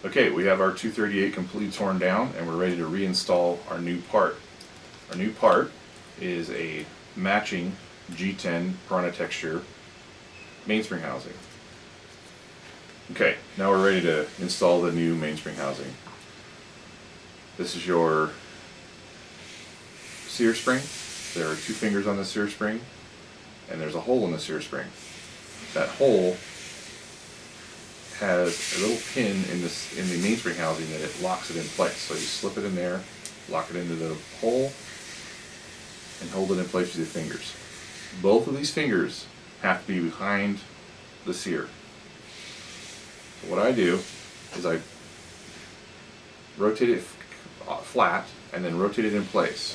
Okay, we have our 238 completely torn down and we're ready to reinstall our new part. Our new part is a matching G10 Piranha texture mainspring housing. Okay, now we're ready to install the new mainspring housing. This is your sear spring. There are 2 fingers on the sear spring and there's a hole in the sear spring. That hole has a little pin in the mainspring housing that it locks it in place. So you slip it in there, lock it into the hole, and hold it in place with your fingers. Both of these fingers have to be behind the sear. So what I do is I rotate it flat and then rotate it in place.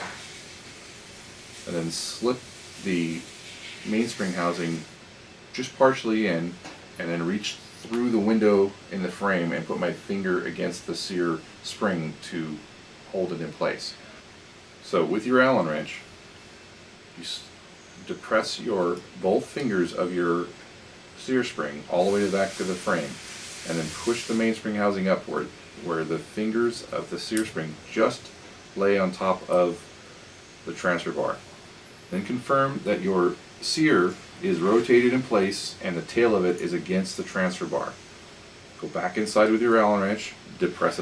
And then slip the mainspring housing just partially in and then reach through the window in the frame and put my finger against the sear spring to hold it in place. So with your Allen wrench, you depress both fingers of your sear spring all the way to the back of the frame and then push the mainspring housing upward where the fingers of the sear spring just lay on top of the transfer bar. Then confirm that your sear is rotated in place and the tail of it is against the transfer bar. Go back inside with your Allen wrench, depress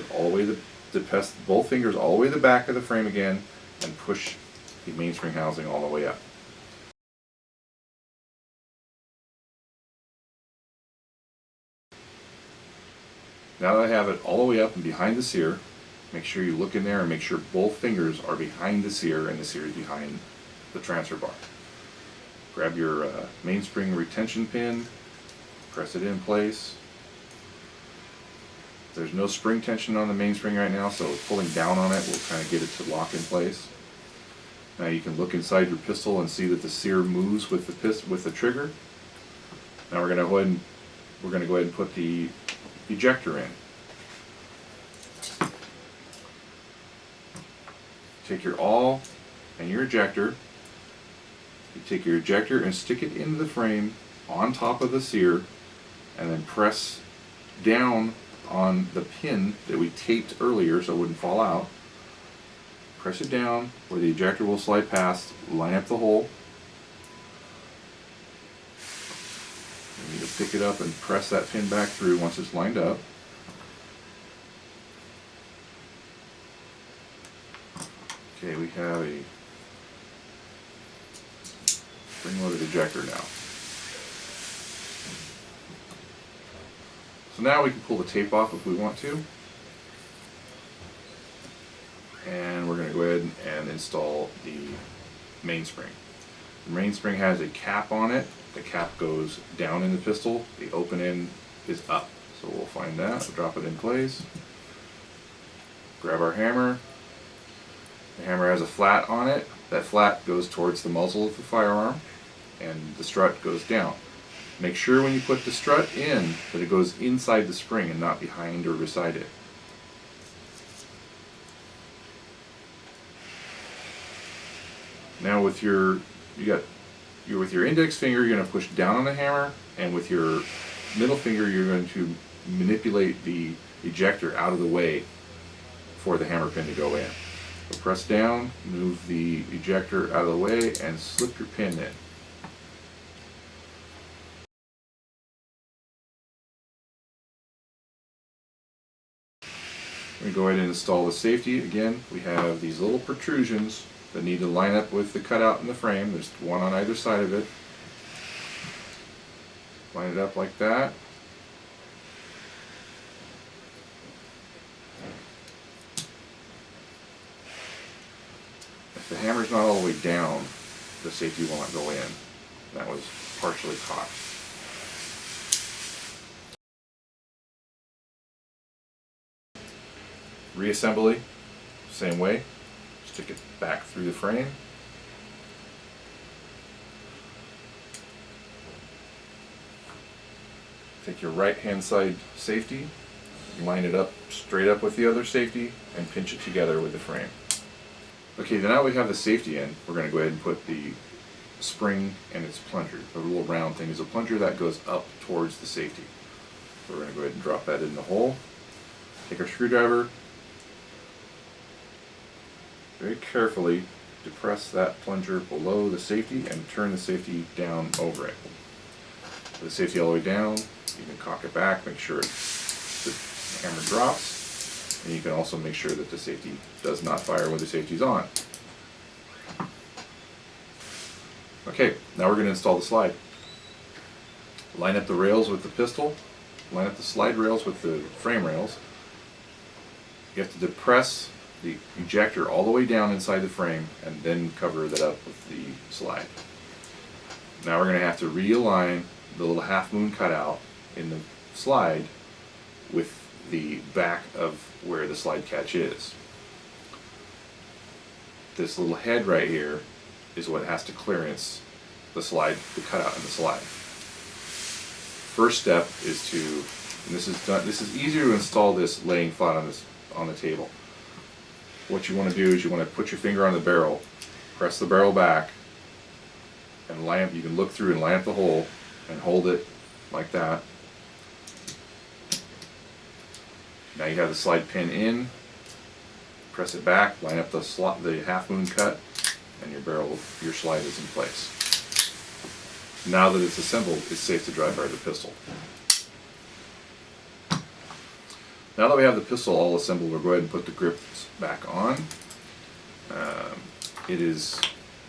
both fingers all the way to the back of the frame again, and push the mainspring housing all the way up. Now that I have it all the way up and behind the sear, make sure you look in there and make sure both fingers are behind the sear and the sear is behind the transfer bar. Grab your mainspring retention pin, press it in place. There's no spring tension on the mainspring right now, so pulling down on it will kind of get it to lock in place. Now you can look inside your pistol and see that the sear moves with the trigger. Now we're going to go ahead and put the ejector in. Take your awl and your ejector. You take your ejector and stick it into the frame on top of the sear and then press down on the pin that we taped earlier so it wouldn't fall out. Press it down where the ejector will slide past, line up the hole. You need to pick it up and press that pin back through once it's lined up. Okay, we have a spring-loaded ejector now. So now we can pull the tape off if we want to. And we're going to go ahead and install the mainspring. The mainspring has a cap on it. The cap goes down in the pistol. The open end is up. So we'll find that. We'll drop it in place. Grab our hammer. The hammer has a flat on it. That flat goes towards the muzzle of the firearm and the strut goes down. Make sure when you put the strut in that it goes inside the spring and not behind or beside it. Now with your index finger you're going to push down on the hammer, and with your middle finger you're going to manipulate the ejector out of the way for the hammer pin to go in. So press down, move the ejector out of the way, and slip your pin in. We go ahead and install the safety. Again, we have these little protrusions that need to line up with the cutout in the frame. There's one on either side of it. Line it up like that. If the hammer's not all the way down, the safety will not go in. That was partially caught. Reassembly, same way. Stick it back through the frame. Take your right hand side safety, line it up straight up with the other safety, and pinch it together with the frame. Okay, now we have the safety in, we're going to go ahead and put the spring and its plunger. The little round thing is a plunger that goes up towards the safety. So we're going to go ahead and drop that in the hole. Take our screwdriver, very carefully depress that plunger below the safety and turn the safety down over it. Put the safety all the way down, you can cock it back, make sure the hammer drops, and you can also make sure that the safety does not fire when the safety is on. Okay, now we're going to install the slide. Line up the rails with the pistol, line up the slide rails with the frame rails. You have to depress the ejector all the way down inside the frame and then cover that up with the slide. Now we're going to have to realign the little half moon cutout in the slide with the back of where the slide catch is. This little head right here is what has to clearance the slide, the cutout in the slide. First step is to, and this is easier to install this laying flat on the table. What you want to do is you want to put your finger on the barrel, press the barrel back, and line up. You can look through and line up the hole and hold it like that. Now you have the slide pin in, press it back, line up the half moon cut, and your slide is in place. Now that it's assembled, it's safe to dry fire the pistol. Now that we have the pistol all assembled, we'll go ahead and put the grips back on. It is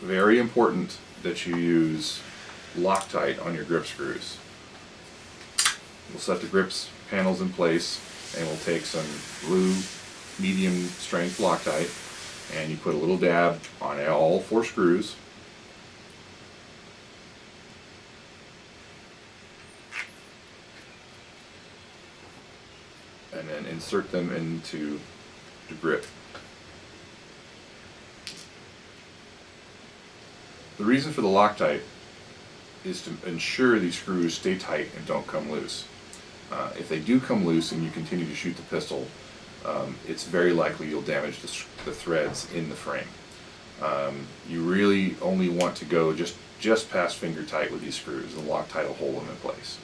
very important that you use Loctite on your grip screws. We'll set the grips panels in place, and we'll take some blue medium strength Loctite, and you put a little dab on all 4 screws. And then insert them into the grip. The reason for the Loctite is to ensure these screws stay tight and don't come loose. If they do come loose and you continue to shoot the pistol, it's very likely you'll damage the threads in the frame. You really only want to go just past finger tight with these screws. The Loctite will hold them in place.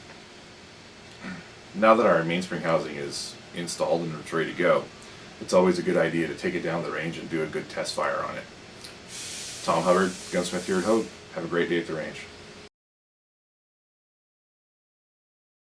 Now that our mainspring housing is installed and it's ready to go, it's always a good idea to take it down the range and do a good test fire on it. Tom Hubbard, gunsmith here at Hogue. Have a great day at the range.